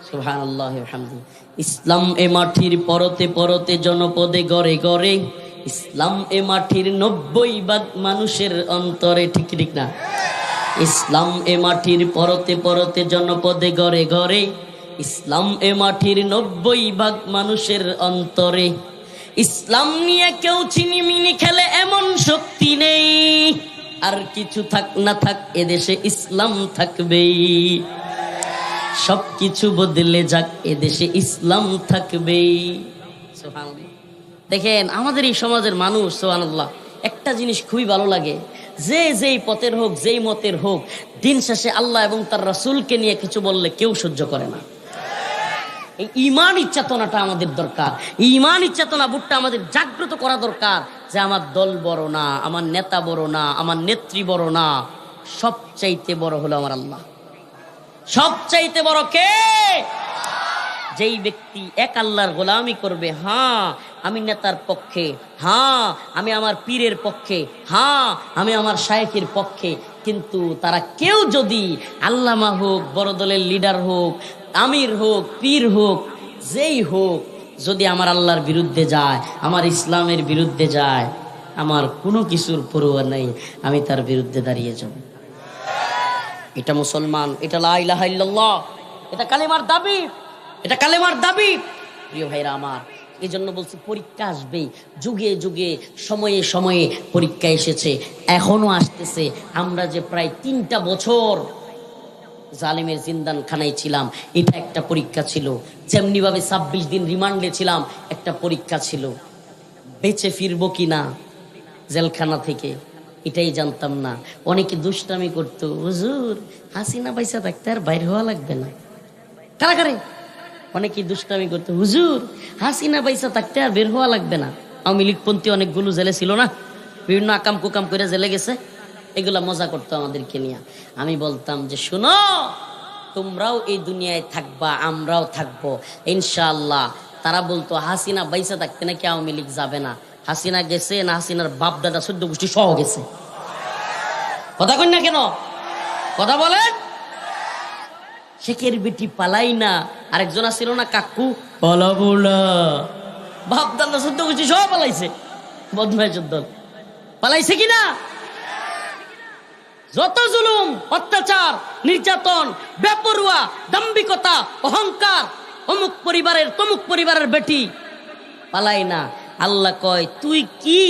সুবহানাল্লাহি ওয়া বিহামদিহি। ইসলাম এ মাটির পরতে পরতে জনপদে গড়ে গড়ে, ইসলাম এ মাটির 90% মানুষের অন্তরে, ঠিক ঠিক না? ইসলাম এ মাটির পরতে পরতে জনপদে গড়ে গড়ে, ইসলাম এ মাটির 90% মানুষের অন্তরে। ইসলাম নিয়ে কেউ চিনিমিনি খেলে এমন শক্তি নেই, আর কিছু থাক না থাক এদেশে ইসলাম থাকবেই। সব কিছু বদলে যাক এদেশে ইসলাম থাকবেই। সুবহানাল্লাহ। দেখেন আমাদের এই সমাজের মানুষ, সুবহানাল্লাহ, একটা জিনিস খুবই ভালো লাগে, যে যেই পথের হোক, যেই মতের হোক, দিন শেষে আল্লাহ এবং তার রাসূলকে নিয়ে কিছু বললে কেউ সহ্য করে না। এই ঈমান চেতনাটা আমাদের দরকার। ঈমান চেতনা বুটটা আমাদের জাগ্রত করা দরকার, যে আমার দল বড় না, আমার নেতা বড় না, আমার নেত্রী বড় না, সবচাইতে বড় হলো আমার আল্লাহ। সবচাইতে বড় কে? যেই ব্যক্তি এক আল্লাহর গোলামি করবে, হ্যাঁ আমি নেতার পক্ষে, হ্যাঁ আমি আমার পীরের পক্ষে, হ্যাঁ আমি আমার শায়েখের পক্ষে, কিন্তু তারা কেউ যদি আল্লামা হোক, বড় দলের লিডার হোক, আমির হোক, পীর হোক, যেই হোক, যদি আমার আল্লাহর বিরুদ্ধে যায়, আমার ইসলামের বিরুদ্ধে যায়, আমার কোনো কিছুর পরোয়া নেই, আমি তার বিরুদ্ধে দাঁড়িয়ে যাব। এটা মুসলমান, এটা লা ইলাহা ইল্লাল্লাহ, এটা কালেমার দাবি, এটা কালেমার দাবি। প্রিয় ভাইরা আমার, এই জন্য বলছি পরীক্ষা আসবেই, যুগে যুগে সময়ে সময়ে পরীক্ষা এসেছে, এখনো আসতেছে। আমরা যে প্রায় 3টা বছর জালিমের জিন্দান খানায় ছিলাম, এটা একটা পরীক্ষা ছিল। যেমনি ভাবে 26 দিন রিমান্ডে ছিলাম, একটা পরীক্ষা ছিল। বেঁচে ফিরবো কিনা জেলখানা থেকে এটাই জানতাম না। অনেকে দুষ্টামি করতো, হুজুর হাসিনা পয়সা থাকতে আর বাইর হওয়া লাগবে না। কারাগারে অনেকে দুষ্টামি করতো, হুজুর হাসিনা পয়সা থাকতে আর বের হওয়া লাগবে না। আওয়ামী লীগপন্থী অনেকগুলো জেলে ছিল না, বিভিন্ন আকাম কুকাম করে জেলে গেছে, এগুলা মজা করতো আমাদেরকে নিয়ে। আমি বলতাম যে শুনো, তোমরাও এই দুনিয়ায় থাকবা, আমরাও থাকবো ইনশাআল্লাহ। তারা বলতো হাসিনা বাইসা থাকতে নাকি আওয়ামী লীগ যাবে না। হাসিনা গেছে না, হাসিনার বাপ দাদা 14 গোষ্ঠী সহ গেছে। কথা কই না কেন? কথা বলেন। শেখের বেটি পালাই না, আরেকজন ছিল না কাকু, পালাবো না, বাপ দাদা 14 গোষ্ঠী সহ পালাইছে। বদমাইশের দল পালাইছে কিনা? যত জুলুম, অত্যাচার, নির্যাতন, বেপরোয়া, দাম্ভিকতা, অহংকার, অমুক পরিবারের তমুক পরিবারের বেটি পালাই না। আল্লাহ কয় তুই কি